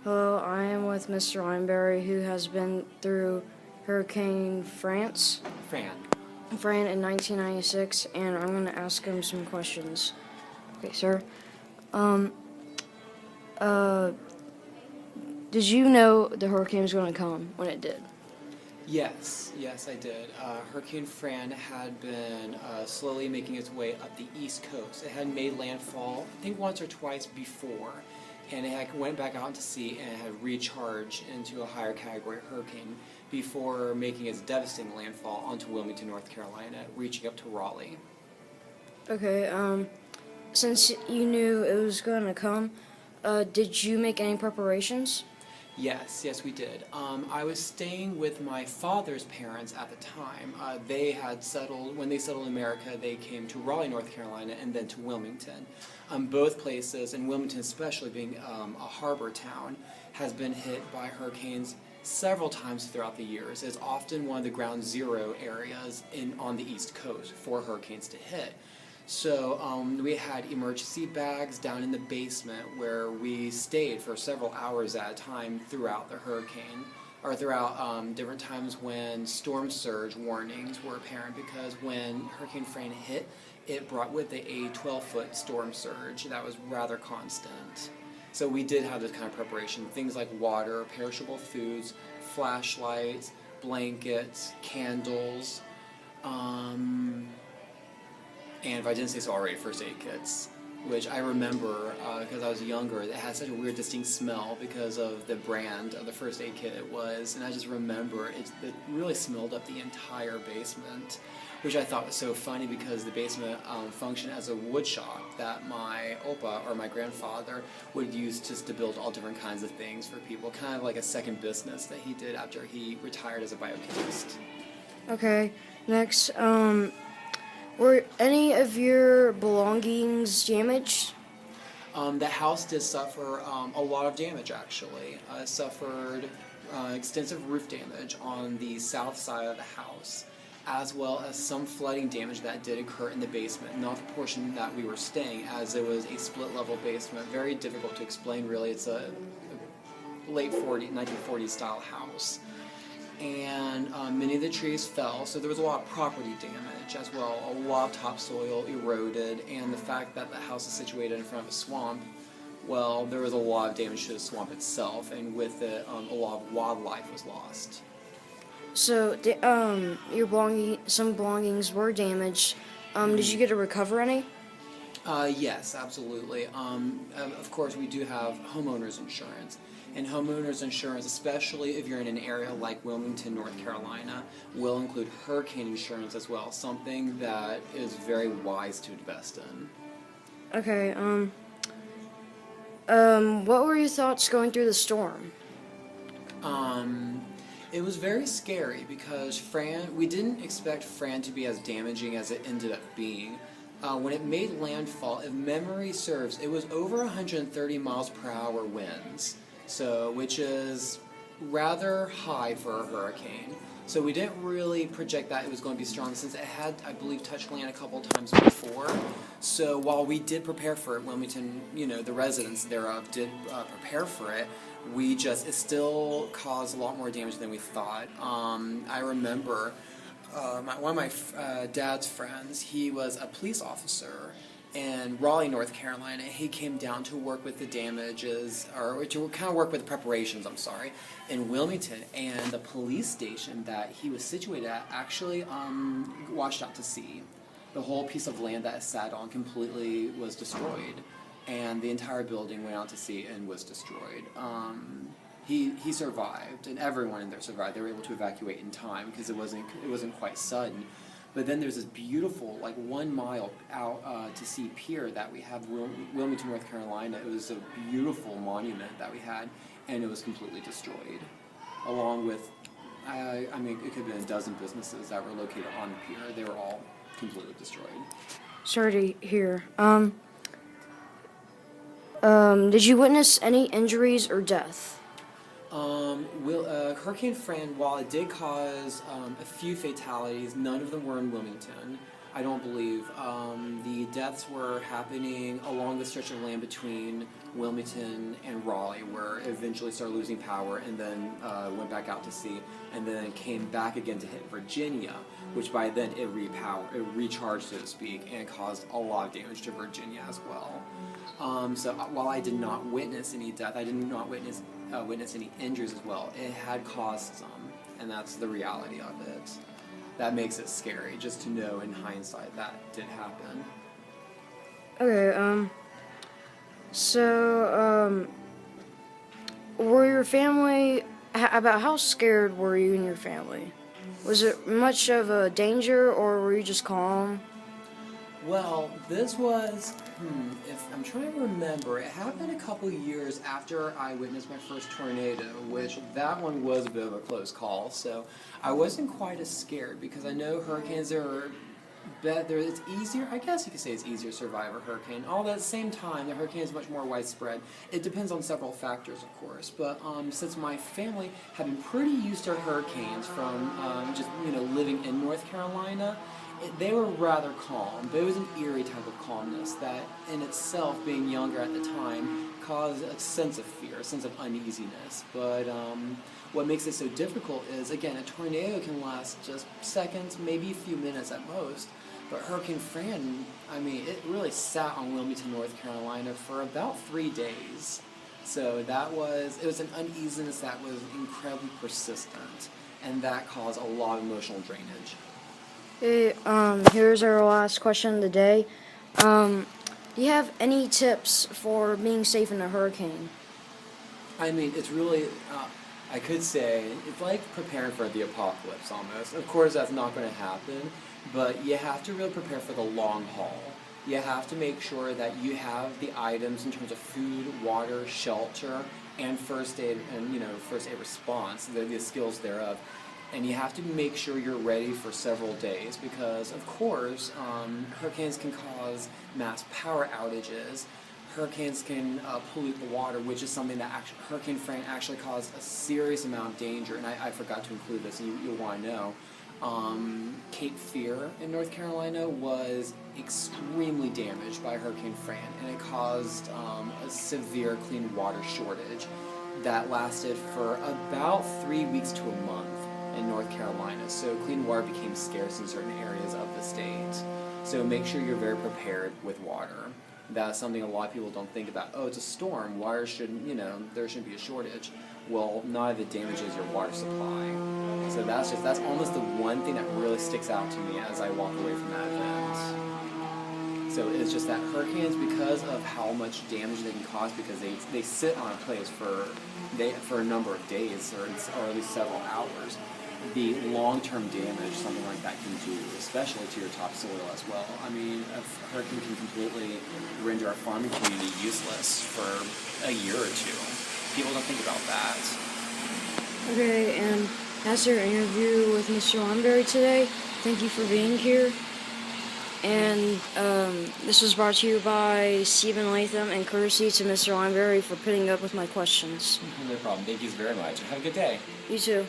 Hello, I am with Mr. Lineberry, who has been through Hurricane Fran. Fran in 1996, and I'm going to ask him some questions. Okay, sir. Um, uh, did you know the hurricane was going to come when it did? Yes, I did. Hurricane Fran had been slowly making its way up the east coast. It had made landfall, I think once or twice before, and it had went back out to sea and it had recharged into a higher category hurricane before making its devastating landfall onto Wilmington, North Carolina, reaching up to Raleigh. Okay, since you knew it was going to come, did you make any preparations? Yes, we did. I was staying with my father's parents at the time. They had settled, when they settled in America, they came to Raleigh, North Carolina, and then to Wilmington. Both places, and Wilmington especially being a harbor town, has been hit by hurricanes several times throughout the years. It's often one of the ground zero areas on the East Coast for hurricanes to hit. So we had emergency bags down in the basement where we stayed for several hours at a time throughout the hurricane, or throughout different times when storm surge warnings were apparent, because when Hurricane Fran hit, it brought with it a 12-foot storm surge that was rather constant. So we did have this kind of preparation, things like water, perishable foods, flashlights, blankets, candles, and if I didn't say so already, first aid kits, which I remember because I was younger, it had such a weird distinct smell because of the brand of the first aid kit it was, and I just remember it really smelled up the entire basement, which I thought was so funny because the basement functioned as a wood shop that my opa, or my grandfather, would use just to build all different kinds of things for people, kind of like a second business that he did after he retired as a biochemist. Okay, next, were any of your belongings damaged? The house did suffer a lot of damage, actually. It suffered extensive roof damage on the south side of the house, as well as some flooding damage that did occur in the basement, not the portion that we were staying, as it was a split-level basement. Very difficult to explain, really. It's a late 1940s style house. And many of the trees fell, so there was a lot of property damage as well. A lot of topsoil eroded, and the fact that the house is situated in front of a swamp, well, there was a lot of damage to the swamp itself, and with it, a lot of wildlife was lost. So, some belongings were damaged. Did you get to recover any? Yes, absolutely. Of course, we do have homeowners insurance. And homeowners insurance, especially if you're in an area like Wilmington, North Carolina, will include hurricane insurance as well, something that is very wise to invest in. Okay, what were your thoughts going through the storm? It was very scary because we didn't expect Fran to be as damaging as it ended up being. When it made landfall, if memory serves, it was over 130 miles per hour winds, which is rather high for a hurricane. So we didn't really project that it was going to be strong, since it had, I believe, touched land a couple times before. So while we did prepare for it, Wilmington, the residents thereof did prepare for it, it still caused a lot more damage than we thought. I remember one of my dad's friends, he was a police officer in Raleigh, North Carolina. He came down to work with the damages, or to kind of work with the preparations, in Wilmington, and the police station that he was situated at actually washed out to sea. The whole piece of land that it sat on completely was destroyed, and the entire building went out to sea and was destroyed. He survived, and everyone in there survived. They were able to evacuate in time because it wasn't quite sudden. But then there's this beautiful, 1 mile out to sea pier that we have, Wilmington, North Carolina. It was a beautiful monument that we had, and it was completely destroyed. Along with, it could have been a dozen businesses that were located on the pier. They were all completely destroyed. Sorry to hear. Did you witness any injuries or death? Hurricane Fran, while it did cause a few fatalities, none of them were in Wilmington. I don't believe. The deaths were happening along the stretch of land between Wilmington and Raleigh, where it eventually started losing power and then went back out to sea, and then came back again to hit Virginia, which by then it recharged, so to speak, and caused a lot of damage to Virginia as well. So while I did not witness any death, I did not witness any injuries as well. It had caused some, and that's the reality of it. That makes it scary, just to know in hindsight that did happen. Okay, so, were your family, about how scared were you and your family? Was it much of a danger, or were you just calm? Well, this was, if I'm trying to remember, it happened a couple years after I witnessed my first tornado, which that one was a bit of a close call, so I wasn't quite as scared because I know hurricanes are better, it's easier, I guess you could say it's easier to survive a hurricane. All at the same time, the hurricane is much more widespread. It depends on several factors, of course, but since my family had been pretty used to hurricanes from just, living in North Carolina, they were rather calm, but it was an eerie type of calmness that in itself, being younger at the time, caused a sense of fear, a sense of uneasiness. But what makes it so difficult is, again, a tornado can last just seconds, maybe a few minutes at most, but Hurricane Fran, it really sat on Wilmington, North Carolina for about 3 days. So it was an uneasiness that was incredibly persistent, and that caused a lot of emotional drainage. Hey, here's our last question of the day. Do you have any tips for being safe in a hurricane? It's really, I could say, it's like preparing for the apocalypse almost. Of course, that's not going to happen, but you have to really prepare for the long haul. You have to make sure that you have the items in terms of food, water, shelter, and first aid, and first aid response, the skills thereof. And you have to make sure you're ready for several days because, of course, hurricanes can cause mass power outages. Hurricanes can pollute the water, which is something that Hurricane Fran actually caused a serious amount of danger. And I forgot to include this, and you'll want to know. Cape Fear in North Carolina was extremely damaged by Hurricane Fran, and it caused a severe clean water shortage that lasted for about 3 weeks to a month in North Carolina. So clean water became scarce in certain areas of the state. So make sure you're very prepared with water. That's something a lot of people don't think about. Oh, it's a storm. Water shouldn't, there shouldn't be a shortage. Well, none of it damages your water supply. So that's almost the one thing that really sticks out to me as I walk away from that event. So it's just that hurricanes, because of how much damage they can cause, because they sit on a place for a number of days or at least several hours, the long-term damage something like that can do, especially to your topsoil as well. A hurricane can completely render our farming community useless for a year or two. People don't think about that. Okay, and that's our interview with Mr. Lomberry today. Thank you for being here. And this was brought to you by Stephen Latham, and courtesy to Mr. Lomberry for putting up with my questions. No problem. Thank you very much. Have a good day. You too.